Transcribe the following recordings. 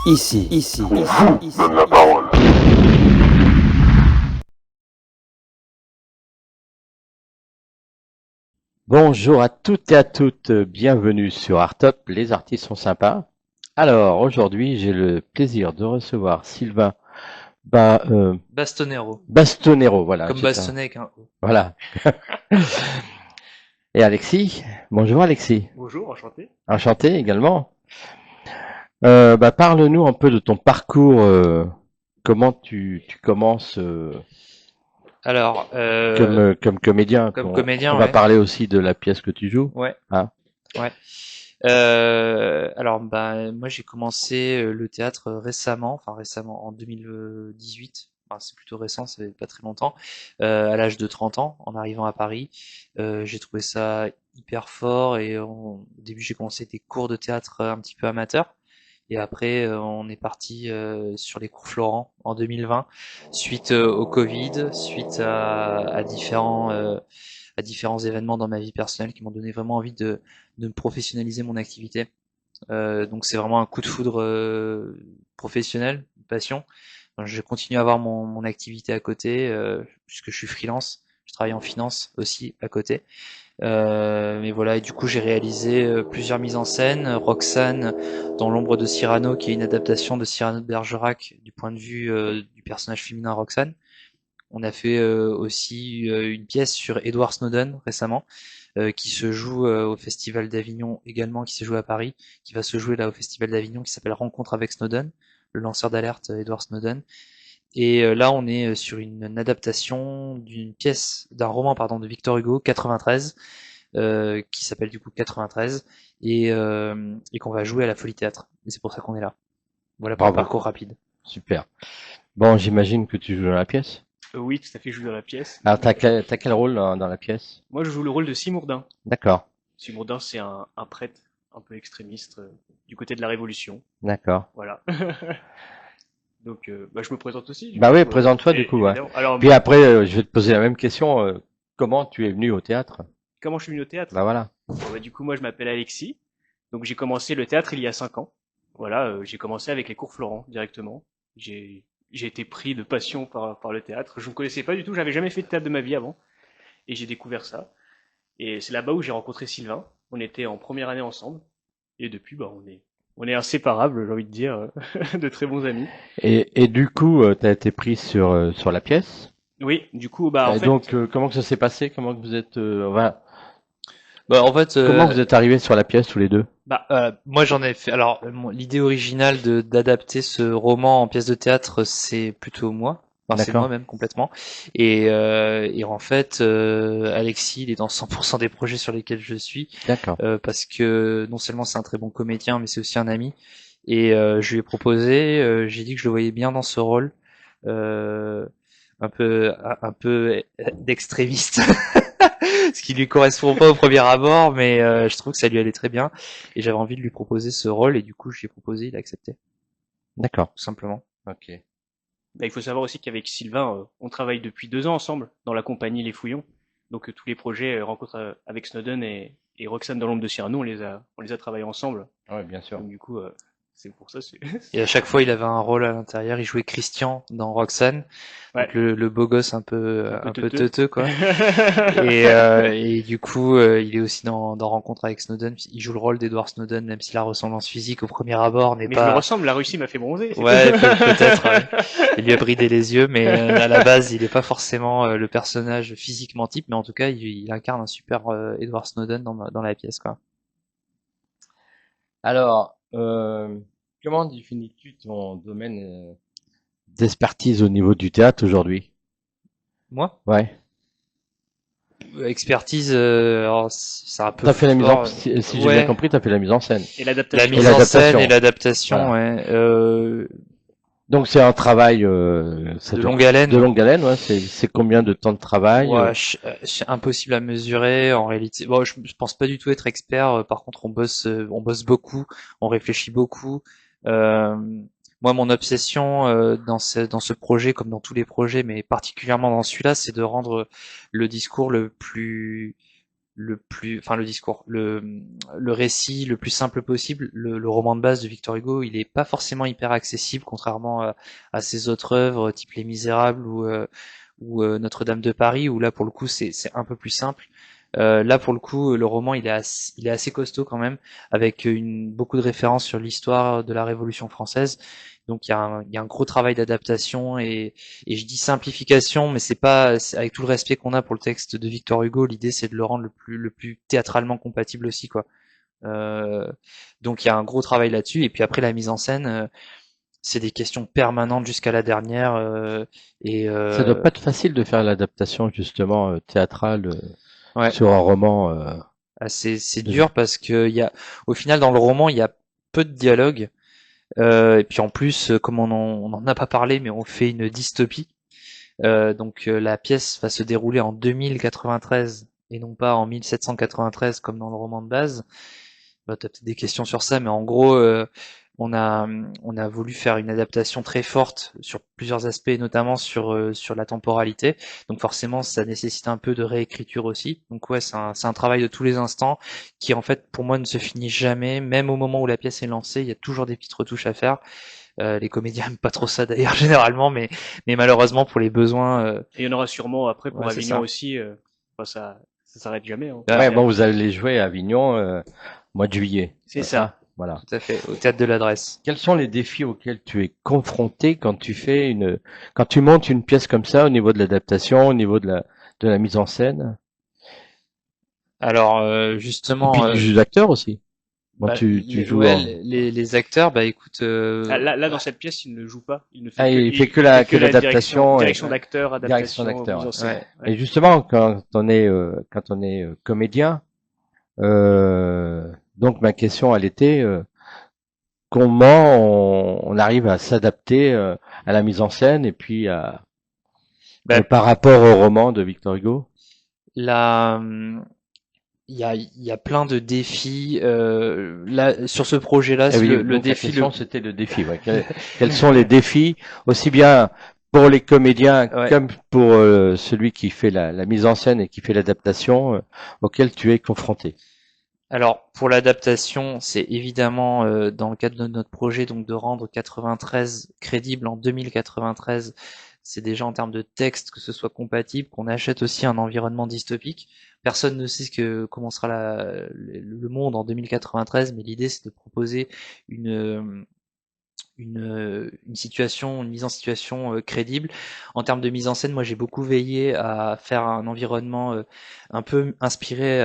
Ici. Donne la parole. Bonjour à toutes et à toutes, bienvenue sur Artop, les artistes sont sympas. Alors, aujourd'hui, j'ai le plaisir de recevoir Sylvain Bastonero. Bastonero, voilà, Comme bastonné avec un O. voilà. Et Alexis, bonjour Alexis, Bonjour, enchanté. enchanté également. Parle-nous un peu de ton parcours, comment tu commences Alors, comme comédien. comme On comédien, va ouais. parler aussi de la pièce que tu joues. Ouais. Hein. Ouais. Alors, moi, j'ai commencé le théâtre récemment, en 2018. Enfin, c'est plutôt récent, ça fait pas très longtemps. À l'âge de 30 ans, en arrivant à Paris. J'ai trouvé ça hyper fort et au début, j'ai commencé des cours de théâtre un petit peu amateurs. Et après, on est parti sur les cours Florent en 2020, suite au Covid, suite à différents événements dans ma vie personnelle qui m'ont donné vraiment envie de me professionnaliser mon activité. Donc c'est vraiment un coup de foudre professionnel, une passion. Donc, je continue à avoir mon activité à côté, puisque je suis freelance. Je travaille en finance aussi à côté. Mais voilà, et du coup j'ai réalisé plusieurs mises en scène. Roxane dans l'ombre de Cyrano, qui est une adaptation de Cyrano de Bergerac du point de vue du personnage féminin Roxane. On a fait aussi une pièce sur Edward Snowden récemment, qui se joue au Festival d'Avignon également, qui s'est joué à Paris, qui va se jouer là au Festival d'Avignon, qui s'appelle Rencontre avec Snowden, le lanceur d'alerte Edward Snowden. Et là, on est sur une adaptation d'une pièce, d'un roman pardon de Victor Hugo, 93, qui s'appelle du coup 93, et qu'on va jouer à la Folie Théâtre. Et c'est pour ça qu'on est là. Voilà pour le Bravo, parcours rapide. super. Bon, j'imagine que tu joues dans la pièce. Oui, tout à fait, je joue dans la pièce. Alors, t'as quel rôle dans la pièce? Moi, je joue le rôle de Simourdin. D'accord, Simourdin, c'est un prêtre un peu extrémiste du côté de la Révolution. d'accord. Voilà. Donc, je me présente aussi, du Bah coup. oui, présente-toi du coup, ouais. Évidemment. Alors, Puis après, je vais te poser la même question. Comment tu es venu au théâtre? comment je suis venu au théâtre? Bah voilà. Bon, du coup, moi, je m'appelle Alexis. Donc, j'ai commencé le théâtre il y a 5 ans. Voilà, j'ai commencé avec les cours Florent directement. J'ai été pris de passion par le théâtre. Je ne connaissais pas du tout, j'avais jamais fait de théâtre de ma vie avant. Et j'ai découvert ça. Et c'est là-bas où j'ai rencontré Sylvain. On était en première année ensemble. Et depuis, on est inséparables, j'ai envie de dire, de très bons amis. Et du coup, t'as été pris sur la pièce. Oui, du coup, en Et fait, donc, comment que ça s'est passé? Comment que vous êtes, Bah, en fait, comment vous êtes arrivés sur la pièce tous les deux? moi j'en ai fait. Alors, l'idée originale de d'adapter ce roman en pièce de théâtre, c'est plutôt moi. Enfin, c'est D'accord. moi même complètement. Et en fait, Alexis, il est dans 100% des projets sur lesquels je suis, D'accord. parce que non seulement c'est un très bon comédien, mais c'est aussi un ami. Et je lui ai proposé, j'ai dit que je le voyais bien dans ce rôle, euh, un peu d'extrémiste. Ce qui lui correspond pas au premier abord, mais je trouve que ça lui allait très bien et j'avais envie de lui proposer ce rôle et du coup je lui ai proposé, il a accepté, D'accord. tout simplement. Ok. il faut savoir aussi qu'avec Sylvain, on travaille depuis 2 ans ensemble dans la compagnie Les Fouillons. Donc, tous les projets, rencontres avec Snowden et Roxane dans l'ombre de Cyrano, on les a travaillés ensemble. Ouais, bien sûr. Donc, du coup, c'est pour ça, c'est, Et à chaque fois il avait un rôle à l'intérieur, il jouait Christian dans Roxane, ouais, donc le beau gosse un peu teuteux. teuteux quoi. Et du coup il est aussi dans Rencontre avec Snowden, il joue le rôle d'Edward Snowden même si la ressemblance physique au premier abord n'est Mais je me pas. ressemble, la Russie m'a fait bronzer, c'est Ouais, tout. peut-être. Ouais. Il lui a bridé les yeux, mais à la base, il n'est pas forcément le personnage physiquement type, mais en tout cas, il incarne un super Edward Snowden dans la pièce, quoi. Alors, comment définis-tu ton domaine d'expertise au niveau du théâtre aujourd'hui? Moi, Ouais. expertise, alors, c'est un peu T'as fait la mise en, fort. si j'ai bien Ouais, compris, t'as fait la mise en scène. Et la l'adaptation. mise en scène et l'adaptation, Voilà. ouais. Donc c'est un travail, ça De dure longue haleine. de longue haleine, ouais. C'est combien de temps de travail? Ouais, c'est impossible à mesurer en réalité. Bon, je pense pas du tout être expert. Par contre, on bosse beaucoup, on réfléchit beaucoup. Euh, Moi, mon obsession dans ce projet, comme dans tous les projets, mais particulièrement dans celui-là, c'est de rendre le discours le plus le discours, le récit le plus simple possible. Le roman de base de Victor Hugo, il est pas forcément hyper accessible, contrairement à ses autres œuvres, type Les Misérables ou Notre-Dame de Paris, où là pour le coup c'est un peu plus simple. Là pour le coup, le roman il est assez costaud quand même, avec beaucoup de références sur l'histoire de la Révolution française. Donc il y a un gros travail d'adaptation et je dis simplification, mais avec tout le respect qu'on a pour le texte de Victor Hugo, l'idée c'est de le rendre le plus théâtralement compatible aussi, quoi. Euh, donc il y a un gros travail là-dessus, et puis après la mise en scène, c'est des questions permanentes jusqu'à la dernière, et Ça doit pas être facile de faire l'adaptation justement théâtrale ouais, sur un roman. c'est De... dur parce que au final dans le roman il y a peu de dialogue, et puis en plus, comme on en a pas parlé, mais on fait une dystopie. Donc la pièce va se dérouler en 2093 et non pas en 1793 comme dans le roman de base. Bah, t'as peut-être des questions sur ça, mais en gros, on a on a voulu faire une adaptation très forte sur plusieurs aspects, notamment sur la temporalité. Donc forcément, ça nécessite un peu de réécriture aussi. Donc ouais, c'est un travail de tous les instants qui en fait pour moi ne se finit jamais. Même au moment où la pièce est lancée, il y a toujours des petites retouches à faire. Les comédiens aiment pas trop ça d'ailleurs généralement, mais malheureusement pour les besoins, Et il y en aura sûrement après pour ouais, c'est Avignon ça. aussi. Enfin, ça s'arrête jamais, hein, au Bah, Ouais, final. bon, vous allez jouer à Avignon mois de juillet, C'est c'est ça. ça? Voilà. tout à fait, au théâtre de l'adresse. Quels sont les défis auxquels tu es confronté quand quand tu montes une pièce comme ça au niveau de l'adaptation, au niveau de la mise en scène, Alors et puis justement, du jeu d'acteur aussi. Bon, bah, tu joues ouais, en, les acteurs, bah écoute, Dans cette pièce, il ne joue pas. Il ne fait ah, que, il fait que il fait que que la direction, l'adaptation, direction d'acteur, direction adaptation, d'acteur. mise Ouais. en scène. ouais. Ouais. Et justement, quand on est comédien, donc ma question elle était comment on arrive à s'adapter à la mise en scène et puis Bah, par rapport au roman de Victor Hugo. là, il y a plein de défis. Là, sur ce projet-là, Eh c'est oui, le donc la défi le, question c'était le défi. Ouais. Quels sont les défis, aussi bien pour les comédiens ouais. comme pour celui qui fait la mise en scène et qui fait l'adaptation auquel tu es confronté? Alors pour l'adaptation, c'est évidemment dans le cadre de notre projet donc de rendre 93 crédible en 2093. C'est déjà en termes de texte que ce soit compatible, qu'on achète aussi un environnement dystopique. Personne ne sait comment sera le monde en 2093, mais l'idée c'est de proposer une une situation, une mise en situation crédible. En termes de mise en scène, moi j'ai beaucoup veillé à faire un environnement un peu inspiré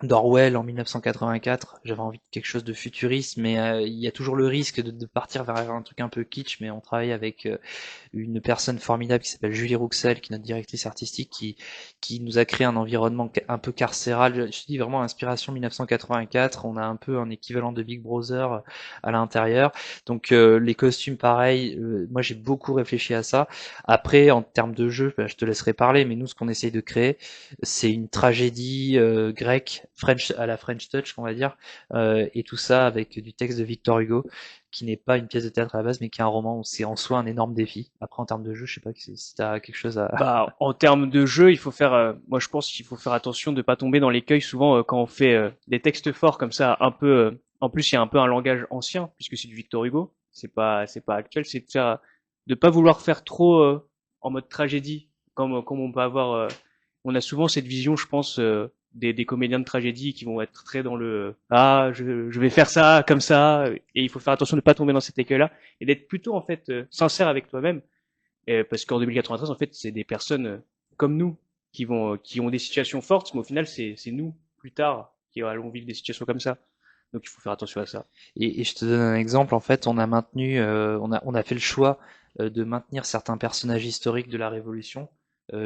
d'Orwell en 1984. J'avais envie de quelque chose de futuriste, mais il y a toujours le risque de partir vers un truc un peu kitsch, mais on travaille avec une personne formidable qui s'appelle Julie Rouxel, qui est notre directrice artistique, qui nous a créé un environnement un peu carcéral. Je dis vraiment inspiration 1984. On a un peu un équivalent de Big Brother à l'intérieur. Donc les costumes, pareil. Moi, j'ai beaucoup réfléchi à ça. Après, en termes de jeu, bah, je te laisserai parler, mais nous, ce qu'on essaye de créer, c'est une tragédie grecque, French à la French Touch, on va dire, et tout ça avec du texte de Victor Hugo qui n'est pas une pièce de théâtre à la base, mais qui est un roman où c'est en soi un énorme défi. Après, en termes de jeu, je sais pas si t'as quelque chose à... Bah, en termes de jeu, il faut faire, moi je pense qu'il faut faire attention de pas tomber dans l'écueil. Souvent, quand on fait des textes forts comme ça, un peu, en plus il y a un peu un langage ancien puisque c'est du Victor Hugo. C'est pas actuel. C'est de faire, de pas vouloir faire trop en mode tragédie, comme on peut avoir. On a souvent cette vision, je pense, des comédiens de tragédie qui vont être très dans le je vais faire ça comme ça, et il faut faire attention de pas tomber dans cet écueil-là et d'être plutôt en fait sincère avec toi-même. Parce qu'en 2093, en fait, c'est des personnes comme nous qui ont des situations fortes, mais au final, c'est nous plus tard qui allons vivre des situations comme ça. Donc il faut faire attention à ça. Et je te donne un exemple, en fait, on a maintenu, on a fait le choix de maintenir certains personnages historiques de la Révolution,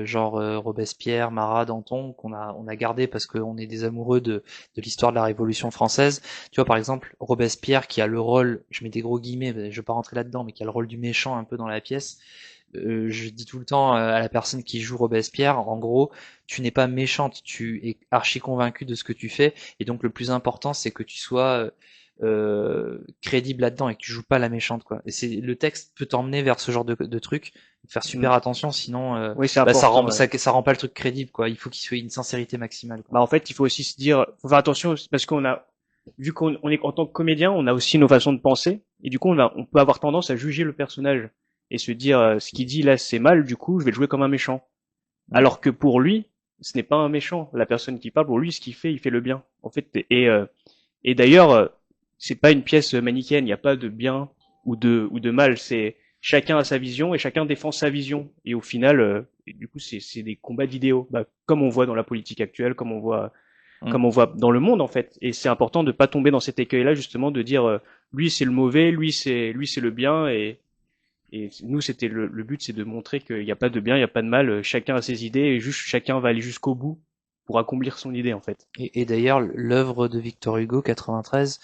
genre Robespierre, Marat, Danton, on a gardé parce qu'on est des amoureux de l'histoire de la Révolution française. Tu vois, par exemple, Robespierre qui a le rôle, je mets des gros guillemets, je vais pas rentrer là-dedans, mais qui a le rôle du méchant un peu dans la pièce. Je dis tout le temps à la personne qui joue Robespierre, en gros, tu n'es pas méchante, tu es archi convaincu de ce que tu fais, et donc le plus important, c'est que tu sois crédible là-dedans et que tu joues pas la méchante, quoi. Et le texte peut t'emmener vers ce genre de truc. Faire super attention, sinon Oui, c'est bah, important. ça rend pas le truc crédible, quoi. Il faut qu'il soit une sincérité maximale, quoi. Bah, en fait, il faut aussi se dire, faut faire attention parce vu qu'on est en tant que comédien, on a aussi nos façons de penser et du coup, on peut avoir tendance à juger le personnage et se dire, ce qu'il dit là, c'est mal, du coup, je vais le jouer comme un méchant. Alors que pour lui, ce n'est pas un méchant. La personne qui parle, pour lui, ce qu'il fait, il fait le bien. En fait, et d'ailleurs, c'est pas une pièce manichéenne. Il n'y a pas de bien ou de mal. C'est chacun a sa vision et chacun défend sa vision. Et au final, et du coup, c'est des combats d'idéaux, comme on voit dans la politique actuelle, comme on voit dans le monde en fait. Et c'est important de pas tomber dans cet écueil-là, justement, de dire lui c'est le mauvais, lui c'est le bien. Et nous, c'était le but, c'est de montrer qu'il n'y a pas de bien, il n'y a pas de mal. Chacun a ses idées et juste chacun va aller jusqu'au bout pour accomplir son idée en fait. Et d'ailleurs, l'œuvre de Victor Hugo 93,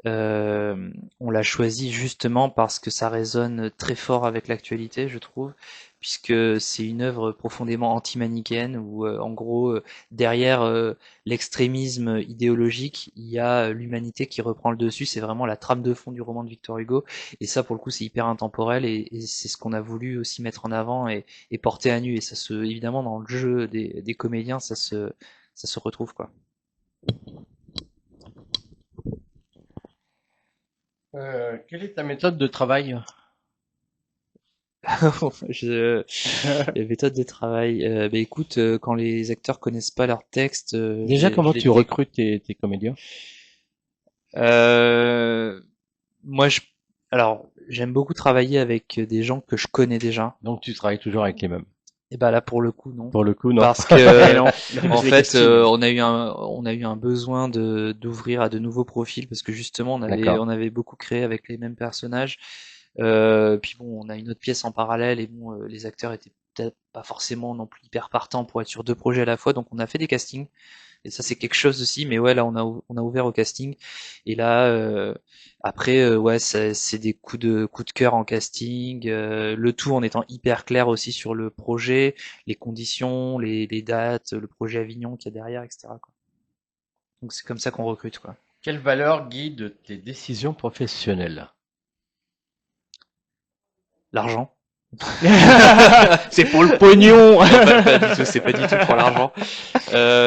on l'a choisi justement parce que ça résonne très fort avec l'actualité, je trouve, puisque c'est une œuvre profondément anti-manichéenne où, en gros, derrière l'extrémisme idéologique, il y a l'humanité qui reprend le dessus. C'est vraiment la trame de fond du roman de Victor Hugo, et ça, pour le coup, c'est hyper intemporel, et c'est ce qu'on a voulu aussi mettre en avant et porter à nu. Et évidemment, dans le jeu des comédiens, ça se retrouve, quoi. Quelle est ta méthode de travail? Les méthodes de travail. Bah écoute, quand les acteurs connaissent pas leur texte, Déjà, comment tu recrutes tes comédiens? Moi, alors, j'aime beaucoup travailler avec des gens que je connais déjà. Donc tu travailles toujours avec les mêmes. Et bah là, pour le coup, non. Pour le coup, non. Parce que Non, en c'est des fait, castings. on a eu un besoin d'ouvrir à de nouveaux profils parce que justement, D'accord. on avait beaucoup créé avec les mêmes personnages. Puis bon, on a une autre pièce en parallèle et bon, les acteurs étaient peut-être pas forcément non plus hyper partants pour être sur 2 projets à la fois, donc on a fait des castings. Et ça, c'est quelque chose aussi, mais ouais, là, on a ouvert au casting. Et là, après, ouais, c'est des coups de cœur en casting, le tout en étant hyper clair aussi sur le projet, les conditions, les dates, le projet Avignon qu'il y a derrière, etc., quoi. Donc c'est comme ça qu'on recrute, quoi. Quelle valeur guide tes décisions professionnelles? L'argent. C'est pour le pognon. Pas du tout, c'est pas du tout pour l'argent.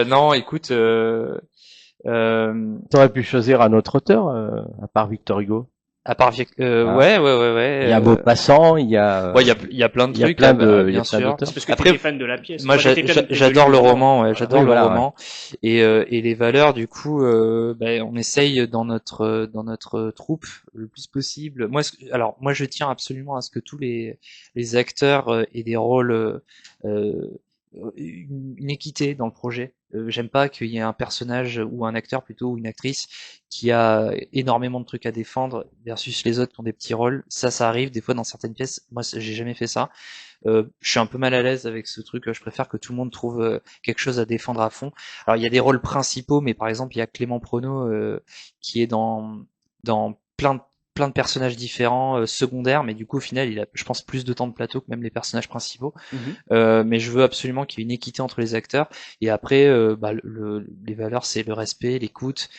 Non, écoute, T'aurais pu choisir un autre auteur, à part Victor Hugo. à part Ah. ouais. Il y a Maupassant, il y a, Ouais, il y a plein de il y a trucs, plein de, il y a bien plein sûr. d'auteurs. C'est parce que Après, t'étais fan de la pièce. Moi, Enfin, t'étais fan de j'adore le l'univers. roman, ouais, Voilà. j'adore Oui, le voilà, roman. Et les valeurs, du coup, on essaye dans notre troupe le plus possible. Alors, moi, je tiens absolument à ce que tous les acteurs aient des rôles, une équité dans le projet. J'aime pas qu'il y ait un personnage ou un acteur plutôt ou une actrice qui a énormément de trucs à défendre versus les autres qui ont des petits rôles. Ça arrive des fois dans certaines pièces. Moi, j'ai jamais fait ça. Je suis un peu mal à l'aise avec ce truc. Je préfère que tout le monde trouve quelque chose à défendre à fond. Alors, il y a des rôles principaux, mais par exemple, il y a Clément Prono qui est dans plein de personnages différents secondaires, mais du coup, au final, il a, je pense, plus de temps de plateau que même les personnages principaux. Mais je veux absolument qu'il y ait une équité entre les acteurs. Et après, les valeurs, c'est le respect, l'écoute,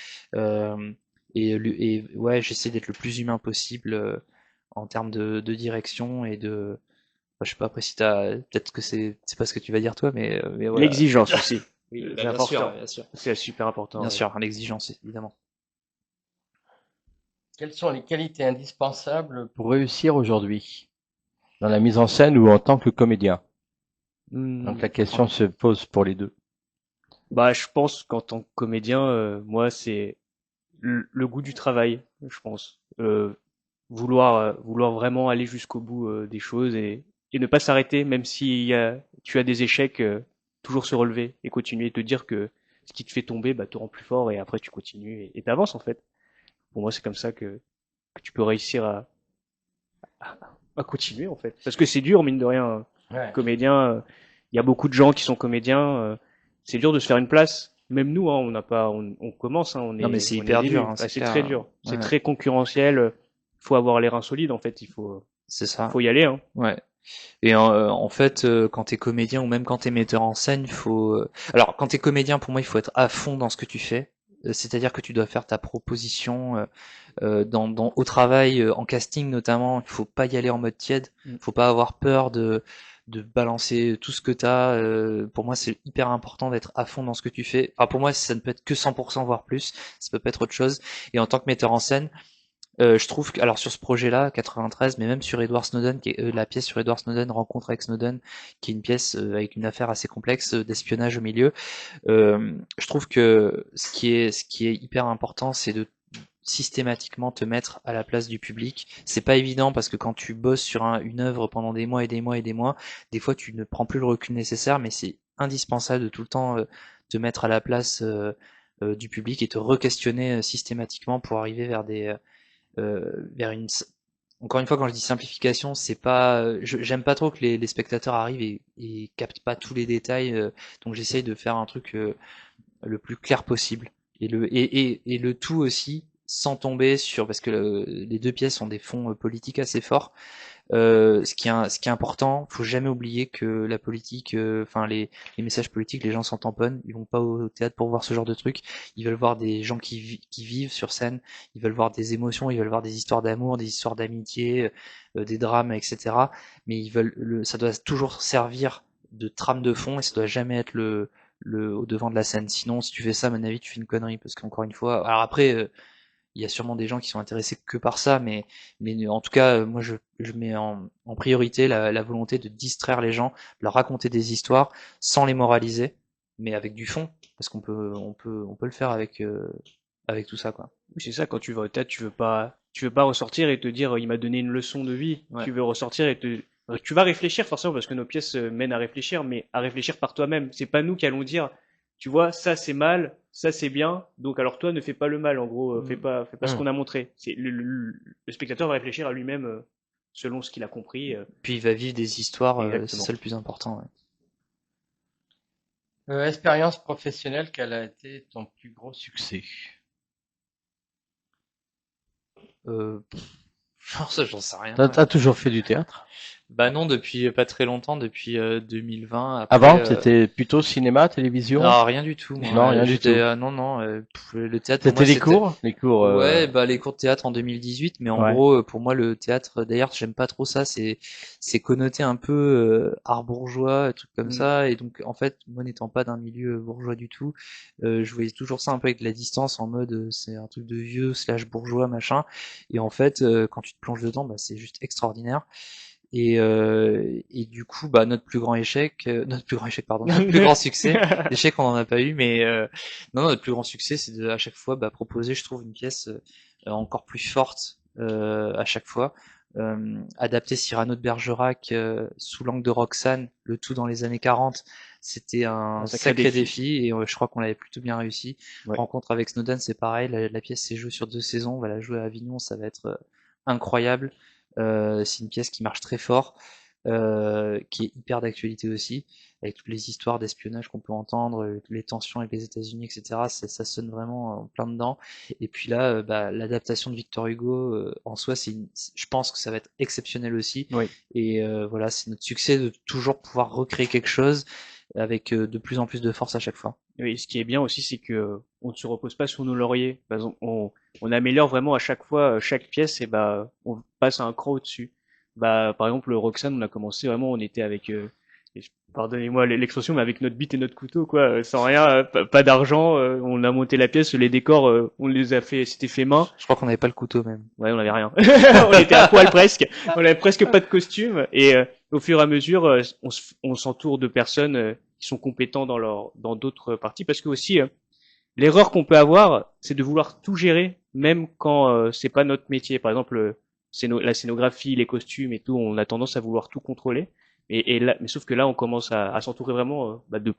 et ouais, j'essaie d'être le plus humain possible en termes de direction et de. Enfin, je sais pas après si peut-être que c'est pas ce que tu vas dire toi, mais voilà. L'exigence aussi. Oui, C'est bien important. sûr, bien sûr. C'est super important. Bien ouais. sûr, l'exigence, évidemment. Quelles sont les qualités indispensables pour réussir aujourd'hui, dans la mise en scène ou en tant que comédien? Donc la question se pose pour les deux. Bah, je pense qu'en tant que comédien, moi, c'est le goût du travail, je pense. Vouloir vraiment aller jusqu'au bout des choses et ne pas s'arrêter, même si tu as des échecs, toujours se relever et continuer, te dire que ce qui te fait tomber, te rend plus fort et après tu continues et t'avances en fait. Pour moi, c'est comme ça que tu peux réussir à continuer en fait. Parce que c'est dur, mine de rien, Ouais. comédien. Il y a beaucoup de gens qui sont comédiens. C'est dur de se faire une place. Même nous, hein, on n'a pas, on commence, hein, on est. Non, mais c'est on est hyper début. dur, hein, Ah, c'est clair. très dur. C'est Ouais. très concurrentiel. Faut avoir les reins solides en fait. C'est ça. Faut y aller. Hein. Ouais. Et en fait, quand t'es comédien ou même quand t'es metteur en scène, alors quand t'es comédien, pour moi, il faut être à fond dans ce que tu fais. c'est-à-dire que tu dois faire ta proposition au travail, en casting notamment. Il faut pas y aller en mode tiède, faut pas avoir peur de balancer tout ce que t'as. Pour moi, c'est hyper important d'être à fond dans ce que tu fais. Enfin, pour moi, ça ne peut être que 100% voire plus. Ça peut pas être autre chose. Et en tant que metteur en scène, je trouve que, alors sur ce projet-là, 93, mais même sur Edward Snowden, la pièce sur Edward Snowden, Rencontre avec Snowden, qui est une pièce avec une affaire assez complexe d'espionnage au milieu, je trouve que ce qui est hyper important, c'est de systématiquement te mettre à la place du public. C'est pas évident parce que quand tu bosses sur une œuvre pendant des mois et des mois et des mois, des fois tu ne prends plus le recul nécessaire, mais c'est indispensable de tout le temps te mettre à la place du public et te re-questionner systématiquement pour arriver vers une. Encore une fois, quand je dis simplification, c'est pas, j'aime pas trop que les spectateurs arrivent et captent pas tous les détails, donc j'essaye de faire un truc le plus clair possible et le tout aussi sans tomber sur parce que les deux pièces ont des fonds politiques assez forts. Ce qui est important, faut jamais oublier que la politique, enfin les messages politiques, les gens s'en tamponnent, ils vont pas au théâtre pour voir ce genre de trucs, ils veulent voir des gens qui vivent sur scène, ils veulent voir des émotions, ils veulent voir des histoires d'amour, des histoires d'amitié, des drames, etc. Mais ça doit toujours servir de trame de fond et ça doit jamais être le au devant de la scène. Sinon, si tu fais ça, à mon avis, tu fais une connerie parce qu'encore une fois, alors après. Il y a sûrement des gens qui sont intéressés que par ça, mais en tout cas, moi, je mets en priorité la volonté de distraire les gens, de leur raconter des histoires sans les moraliser, mais avec du fond, parce qu'on peut le faire avec tout ça, quoi. Oui, c'est ça, quand tu vas au théâtre, tu veux pas ressortir et te dire, il m'a donné une leçon de vie. Ouais. Tu veux ressortir tu vas réfléchir forcément parce que nos pièces mènent à réfléchir, mais à réfléchir par toi-même. C'est pas nous qui allons dire, tu vois, ça c'est mal, ça c'est bien, donc alors toi ne fais pas le mal, en gros, fais pas ce qu'on a montré. Le spectateur va réfléchir à lui-même selon ce qu'il a compris. Puis il va vivre des histoires, c'est Exactement. ça le plus important. Ouais. Expérience professionnelle, quel a été ton plus gros succès? Ça, j'en sais rien. T'as toujours fait du théâtre? Bah non, depuis pas très longtemps, depuis 2020. Après, Avant, c'était plutôt cinéma, télévision? non, rien du tout, moi. Non, rien du tout. Non, non. Le théâtre, pour C'était moi, les cours? Les cours, Ouais, bah les cours de théâtre en 2018, mais en Ouais. gros, pour moi, le théâtre, d'ailleurs, j'aime pas trop ça. C'est connoté un peu art bourgeois, truc comme ça. Et donc, en fait, moi, n'étant pas d'un milieu bourgeois du tout, je voyais toujours ça un peu avec de la distance, en mode, c'est un truc de vieux slash bourgeois, machin. Et en fait, quand tu te plonges dedans, bah, c'est juste extraordinaire. Et du coup, bah notre plus grand échec, pardon, notre plus grand succès, l'échec on en a pas eu, mais non, notre plus grand succès, c'est à chaque fois proposer, je trouve, une pièce encore plus forte à chaque fois. Adapter Cyrano de Bergerac sous l'angle de Roxane, le tout dans les années 40, c'était un sacré défi et je crois qu'on l'avait plutôt bien réussi. Ouais. Rencontre avec Snowden, c'est pareil, la pièce s'est jouée sur 2 saisons, on va la jouer à Avignon, ça va être incroyable. C'est une pièce qui marche très fort, qui est hyper d'actualité aussi, avec toutes les histoires d'espionnage qu'on peut entendre, les tensions avec les États-Unis, etc. Ça sonne vraiment en plein dedans. Et puis là, l'adaptation de Victor Hugo, en soi, je pense que ça va être exceptionnel aussi. Oui. Et voilà, c'est notre succès de toujours pouvoir recréer quelque chose avec de plus en plus de force à chaque fois. Oui, ce qui est bien aussi, c'est que on ne se repose pas sur nos lauriers. Par exemple, on améliore vraiment à chaque fois chaque pièce et on passe à un cran au-dessus. Par exemple, le Roxane, on a commencé vraiment, on était avec, pardonnez-moi l'expression, mais avec notre bite et notre couteau, quoi, sans rien, pas d'argent. On a monté la pièce, les décors, on les a fait, c'était fait main. Je crois qu'on n'avait pas le couteau même. Ouais, on avait rien. On était à poil presque. On avait presque pas de costume. Et au fur et à mesure, on s'entoure de personnes qui sont compétents dans d'autres parties, parce que aussi l'erreur qu'on peut avoir, c'est de vouloir tout gérer, même quand c'est pas notre métier. Par exemple, la scénographie, les costumes et tout, on a tendance à vouloir tout contrôler. Et là, mais sauf que là, on commence à s'entourer vraiment de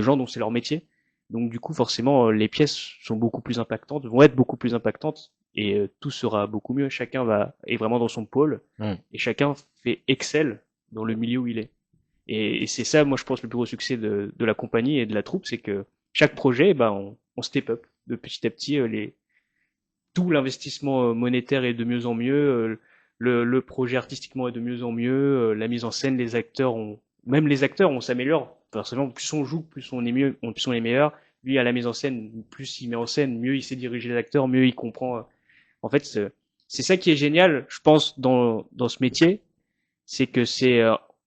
gens dont c'est leur métier. Donc du coup, forcément, les pièces sont beaucoup plus impactantes, vont être beaucoup plus impactantes, et tout sera beaucoup mieux. Chacun est vraiment dans son pôle, et chacun fait excel dans le milieu où il est. Et c'est ça, moi, je pense, le plus gros succès de la compagnie et de la troupe, c'est que chaque projet, on step up de petit à petit. Tout l'investissement monétaire est de mieux en mieux, le projet artistiquement est de mieux en mieux, la mise en scène, même les acteurs, on s'améliore. Forcément, plus on joue, plus on est mieux, plus on est meilleur, Lui, à la mise en scène, plus il met en scène, mieux il sait diriger les acteurs, mieux il comprend. En fait, c'est ça qui est génial, je pense, dans ce métier, c'est que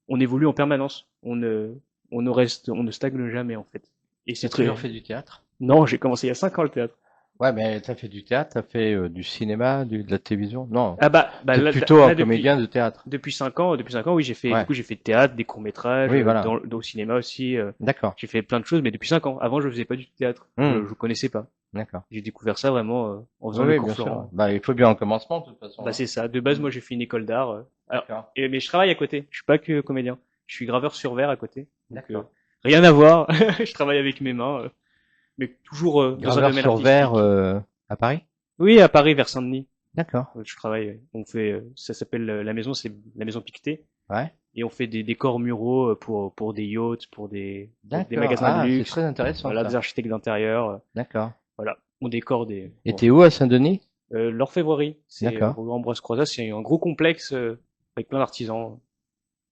on évolue en permanence. On ne stagne jamais, en fait. Et Tu c'est as toujours fait du théâtre? Non, j'ai commencé il y a 5 ans le théâtre. Ouais, mais t'as fait du théâtre, t'as fait du cinéma, de la télévision? Non, Ah bah t'es là, plutôt un là, comédien de théâtre. depuis 5 ans, oui, du Ouais, coup, j'ai fait de théâtre, des courts-métrages, oui, voilà. au cinéma aussi, D'accord. j'ai fait plein de choses, mais depuis 5 ans. Avant, je faisais pas du théâtre. Hmm, Je connaissais pas. d'accord. J'ai découvert ça vraiment, en Oui, faisant les oui, cours bien sûr. Florent. Bah, il faut bien un commencement, de toute façon, Bah, hein. c'est ça. De base, Hmm, moi, j'ai fait une école d'art. Alors, d'accord. mais je travaille à côté. Je suis pas que comédien. Je suis graveur sur verre à côté. Donc, D'accord. rien à voir. Je travaille avec mes mains, mais toujours dans un Graveur domaine sur verre, artistique. à Paris? Oui, à Paris, vers Saint-Denis. D'accord. Je travaille. On fait, ça s'appelle la maison, c'est la maison Pictet. Ouais. Et on fait des décors muraux pour des yachts, pour des D'accord. magasins de Ah, c'est luxe. très intéressant, Voilà, ça. des architectes d'intérieur. D'accord. Voilà, on décore Et t'es où à Saint-Denis? l'orfèvrerie. C'est D'accord. rue Ambroise Croizat, c'est un gros complexe avec plein d'artisans.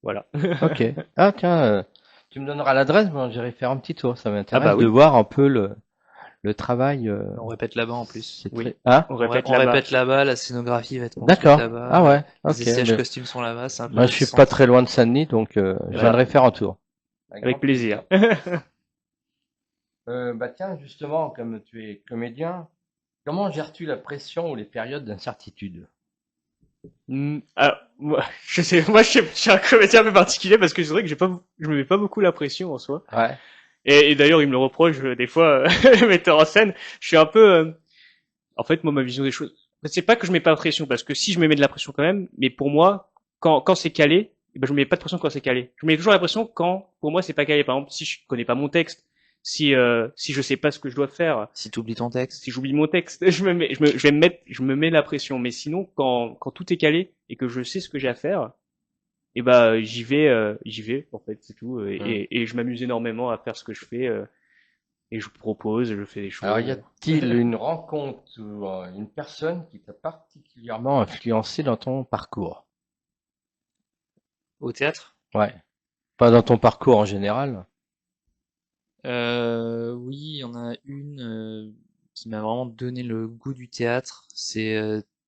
Voilà. Ok. Ah, tiens, tu me donneras l'adresse, moi, j'irai faire un petit tour. Ça Ah bah m'intéresse de oui, voir un peu le travail. On répète là-bas en plus. C'est oui. très... Ah, On On, répète on là-bas. répète là-bas, la scénographie va être construite d'accord. là-bas, Ah ouais. les Ok. sièges Mais costumes sont là-bas, c'est un peu moi, je notre suis pas centre. très loin de Saint-Denis, donc je Voilà. viendrai faire un tour. Avec Avec grand plaisir. Bah tiens, justement, comme tu es comédien, comment gères-tu la pression ou les périodes d'incertitude? Alors, moi, je suis un comédien un peu particulier parce que c'est vrai que je me mets pas beaucoup la pression en soi. Ouais. Et d'ailleurs, il me le reproche des fois, le metteur en scène. Je suis un peu, en fait, moi, ma vision des choses, c'est pas que je mets pas de pression, parce que si je me mets de la pression quand même, mais pour moi, quand c'est calé, eh ben, je me mets pas de pression quand c'est calé. Je me mets toujours la pression quand, pour moi, c'est pas calé. Par exemple, si je connais pas mon texte, si je sais pas ce que je dois faire, Si tu oublies ton texte. si j'oublie mon texte, je me mets la pression. Mais sinon, quand tout est calé et que je sais ce que j'ai à faire, et ben j'y vais, en fait, c'est tout. Hmm. Et je m'amuse énormément à faire ce que je fais, et je propose, je fais des Alors, y choses. a-t-il une rencontre ou une personne qui t'a particulièrement influencé dans ton parcours? Au théâtre? Ouais. Pas dans ton parcours en général. Oui, il y en a une qui m'a vraiment donné le goût du théâtre. C'est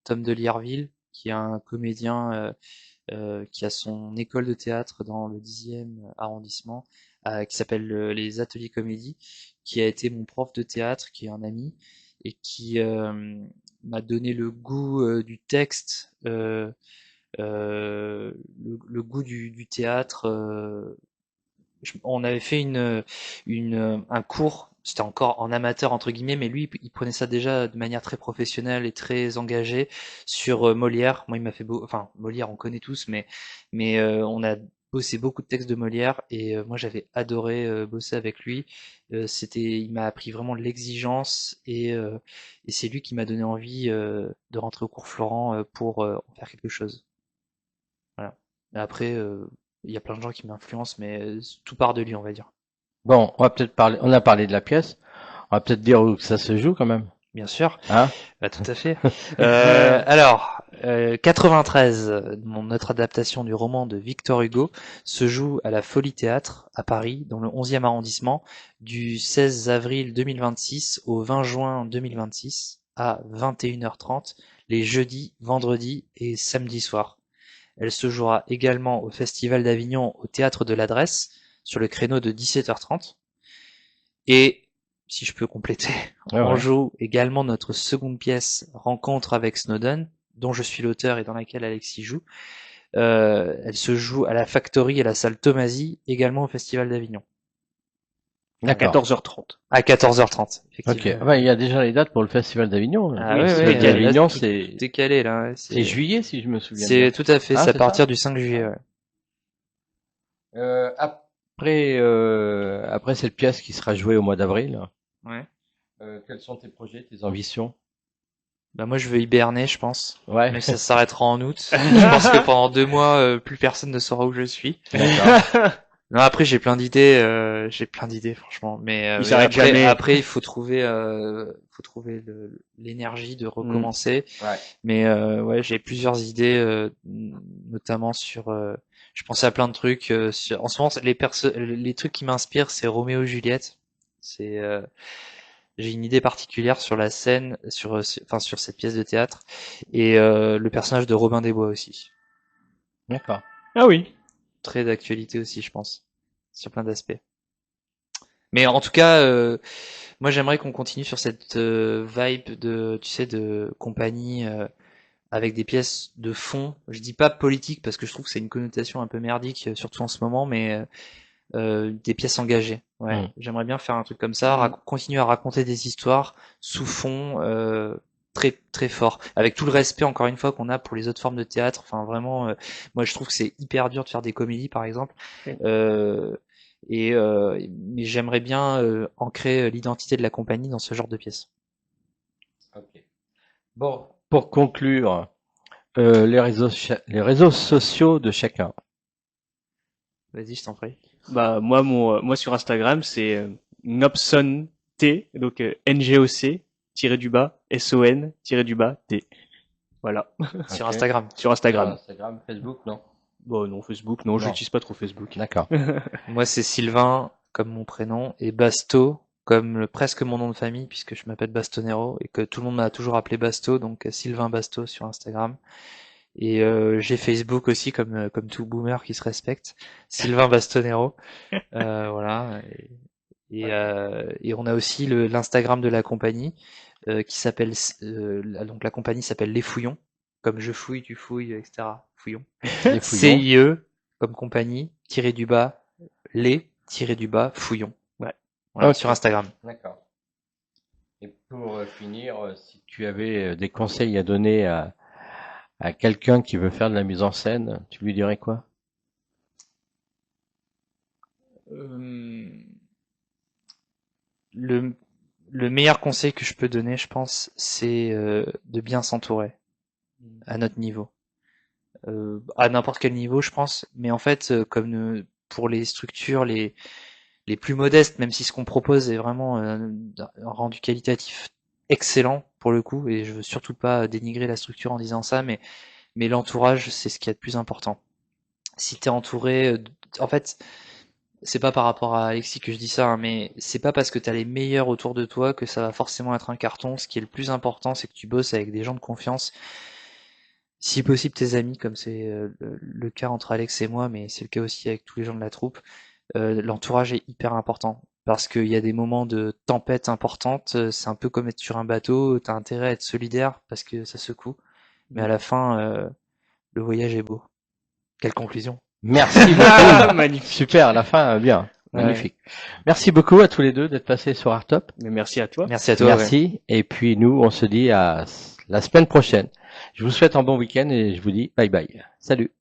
Tom de Lierville, qui est un comédien qui a son école de théâtre dans le 10e arrondissement, qui s'appelle les Ateliers Comédie, qui a été mon prof de théâtre, qui est un ami, et qui m'a donné le goût du texte, le goût du théâtre. On avait fait un cours, c'était encore en amateur entre guillemets, mais lui il prenait ça déjà de manière très professionnelle et très engagée sur Molière. Moi il m'a fait enfin Molière on connaît tous, mais on a bossé beaucoup de textes de Molière et moi j'avais adoré bosser avec lui. Il m'a appris vraiment de l'exigence et c'est lui qui m'a donné envie de rentrer au cours Florent pour en faire quelque chose. Voilà. Et après, il y a plein de gens qui m'influencent, mais tout part de lui, on va dire. Bon, on a parlé de la pièce. On va peut-être dire où ça se joue quand même. Bien sûr, Hein? bah, tout à fait. Alors, 93, notre adaptation du roman de Victor Hugo se joue à la Folie Théâtre à Paris, dans le 11e arrondissement, du 16 avril 2026 au 20 juin 2026 à 21h30, les jeudis, vendredis et samedis soirs. Elle se jouera également au Festival d'Avignon au Théâtre de l'Adresse sur le créneau de 17h30. Et, si je peux compléter, Ouais, on ouais. joue également notre seconde pièce Rencontre avec Snowden, dont je suis l'auteur et dans laquelle Alexis joue. Elle se joue à la Factory et la salle Tomasi, également au Festival d'Avignon. À D'accord. 14h30. À 14h30, Ok. effectivement. Ah bah, il y a déjà les dates pour le Festival d'Avignon. Ah Oui, ouais, c'est Le ouais, Festival calé. d'Avignon, là, c'est tout est calé là. Ouais, c'est juillet si je me souviens c'est bien. tout à fait, Ah, c'est à c'est partir ça? du 5 juillet. Ouais. Après cette pièce qui sera jouée au mois d'avril, Ouais. quels sont tes projets, tes ambitions? Bah moi je veux hiberner, je pense. Ouais. Mais ça s'arrêtera en août. Je pense que pendant 2 mois, plus personne ne saura où je suis. D'accord. Non, après j'ai plein d'idées franchement. Il Mais s'arrête jamais. après il faut trouver l'énergie de recommencer. Ouais. Mais ouais, j'ai plusieurs idées, notamment sur. Je pensais à plein de trucs. En ce moment, les trucs qui m'inspirent, c'est Roméo et Juliette. C'est j'ai une idée particulière sur la scène, sur cette pièce de théâtre et le personnage de Robin des Bois aussi. D'accord. Ah oui. Très d'actualité aussi, je pense, sur plein d'aspects. Mais en tout cas, moi j'aimerais qu'on continue sur cette vibe de, tu sais, de compagnie avec des pièces de fond. Je dis pas politique parce que je trouve que c'est une connotation un peu merdique, surtout en ce moment, mais des pièces engagées. Ouais, j'aimerais bien faire un truc comme ça, continuer à raconter des histoires sous fond très très fort, avec tout le respect encore une fois qu'on a pour les autres formes de théâtre. Enfin vraiment, moi je trouve que c'est hyper dur de faire des comédies par exemple. Mais j'aimerais bien ancrer l'identité de la compagnie dans ce genre de pièces. Ok. Bon, pour conclure, les réseaux sociaux de chacun. Vas-y, je t'en prie. Bah moi sur Instagram c'est Ngopson T, donc NGOC SON T. Voilà. Sur Ok. Instagram. Sur Instagram. Instagram, Facebook, non? Bon non, Facebook, non, je n'utilise pas trop Facebook. D'accord. Moi c'est Sylvain comme mon prénom et Basto comme presque mon nom de famille puisque je m'appelle Bastonero et que tout le monde m'a toujours appelé Basto, donc Sylvain Basto sur Instagram. Et j'ai Facebook aussi comme tout boomer qui se respecte, Sylvain Bastonero. Voilà. Et on a aussi l'Instagram de la compagnie qui s'appelle donc la compagnie s'appelle Les Fouillons, comme je fouille, tu fouilles, etc. Fouillons. Les fouillons. CIE comme compagnie tiré du bas les tiré du bas Fouillons. Ouais. Voilà, Ok. sur Instagram. D'accord. Et pour finir, si tu avais des conseils à donner à quelqu'un qui veut faire de la mise en scène, tu lui dirais quoi? Le meilleur conseil que je peux donner, je pense, c'est de bien s'entourer à notre niveau. À n'importe quel niveau, je pense. Mais en fait, comme pour les structures les plus modestes, même si ce qu'on propose est vraiment un rendu qualitatif excellent pour le coup, et je veux surtout pas dénigrer la structure en disant ça, mais l'entourage, c'est ce qui est de plus important. Si t'es entouré, en fait, c'est pas par rapport à Alexis que je dis ça, hein, mais c'est pas parce que t'as les meilleurs autour de toi que ça va forcément être un carton. Ce qui est le plus important, c'est que tu bosses avec des gens de confiance. Si possible, tes amis, comme c'est le cas entre Alex et moi, mais c'est le cas aussi avec tous les gens de la troupe. L'entourage est hyper important parce qu'il y a des moments de tempête importante. C'est un peu comme être sur un bateau. T'as intérêt à être solidaire parce que ça secoue, mais à la fin, le voyage est beau. Quelle conclusion! Merci beaucoup. Magnifique. Super, à la fin, bien. Ouais. Magnifique. Merci beaucoup à tous les deux d'être passés sur Artop. Mais merci à toi. Merci à toi. Ouais. Merci. Et puis nous, on se dit à la semaine prochaine. Je vous souhaite un bon week-end et je vous dis bye bye. Salut.